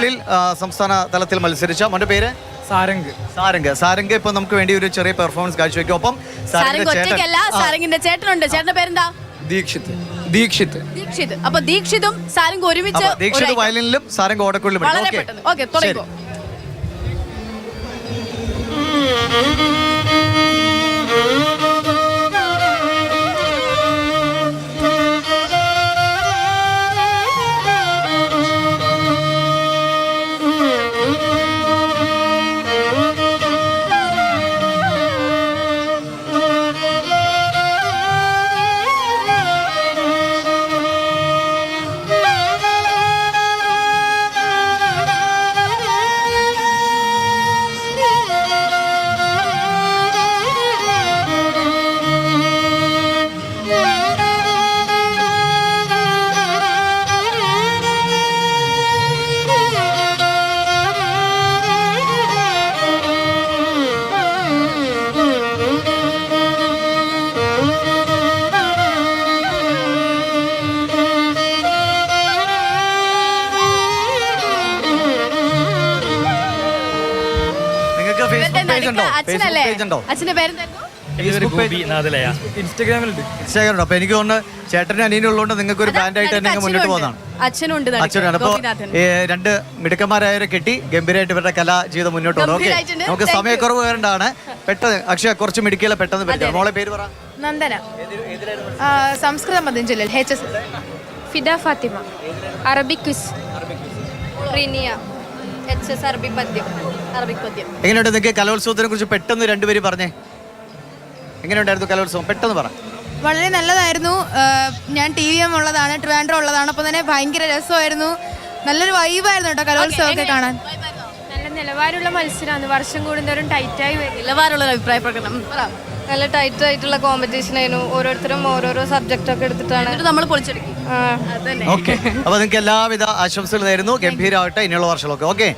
ഓടക്കുള്ളിൽ സംസ്ഥാന തലത്തിൽ മത്സരിച്ച മോന്റെ പേര് സാരംഗ് ഇപ്പൊ നമുക്ക് വേണ്ടി ഒരു ചെറിയ പെർഫോമൻസ് കാഴ്ചവെക്കും. ഒപ്പം സാരംഗിന്റെ ചേട്ടനുണ്ട്. ചേട്ടന്റെ പേരെന്താ? ദീക്ഷിത്. അപ്പൊ ദീക്ഷിതും സാരംഗ് ഒരുമിച്ച് ദീക്ഷിത് വയലിനിലും സാരംഗ് ഓടക്കുള്ളിലും. ഓക്കെ, തുടങ്ങിക്കോ. അച്ഛന്റെ പേരെന്തായിരുന്നു? ഇൻസ്റ്റാഗ്രാമിലുണ്ട്. അപ്പൊ എനിക്ക് തോന്നുന്നു ചേട്ടനും അനിയനും ഉള്ളതുകൊണ്ട് നിങ്ങൾക്ക് ഒരു ബാൻഡായിട്ട് തന്നെ മുന്നോട്ട് പോകുന്നതാണ്. അച്ഛനുണ്ട്. അപ്പൊ രണ്ട് മിടുക്കന്മാരായവരെ കെട്ടി ഗംഭീരമായിട്ട് ഇവരുടെ കലാ ജീവിതം മുന്നോട്ട് പോകും. ഓക്കെ, നമുക്ക് സമയക്കുറവ് വേണ്ടാണ്. പെട്ടെന്ന് അക്ഷയ കുറച്ച് മിടുക്കികളെ പെട്ടെന്ന് പറ്റും. മോളെ പേര് പറ. നന്ദന. സംസ്കൃതം പതിഞ്ചൊല്ലിൽ HS. Fida Fathima. Arabic quiz. Riniya. HS Arabic പദ്യം. എങ്ങനെയുണ്ട് നിങ്ങൾക്ക് കലോത്സവത്തിനെ കുറിച്ച് പെട്ടെന്ന് രണ്ടുപേരും പറഞ്ഞേ? എങ്ങനെയുണ്ടായിരുന്നു കലോത്സവം? പെട്ടെന്ന് പറ. വളരെ നല്ലതായിരുന്നു. ഞാൻ TVM ഉള്ളതാണ്, ട്രിവാൻഡ്രം ഉള്ളതാണ്. അപ്പോൾ തന്നെ ഭയങ്കര രസമായിരുന്നു. നല്ലൊരു വൈബായിരുന്നു കേട്ടോ കലോത്സവം ഒക്കെ കാണാൻ. നല്ല നിലവാരമുള്ള മത്സരമാണ്. വർഷം കൂടുന്നവരും ടൈറ്റായി നിലവാരമുള്ള അഭിപ്രായ പ്രകടനം. നല്ല ടൈറ്റ് ആയിട്ടുള്ള കോമ്പറ്റീഷൻ ആയിരുന്നു. ഓരോരുത്തരും ഓരോരോ സബ്ജക്റ്റ് ഒക്കെ എടുത്തിട്ടാണ് നമ്മൾ പൊളിച്ചെടുക്കും. ഓക്കെ, അപ്പൊ നിങ്ങൾക്ക് എല്ലാവിധ ആശംസകൾ നേരുന്നു. ഗംഭീരമാവട്ടെ ഇനിയുള്ള വർഷങ്ങളൊക്കെ. ഓക്കെ.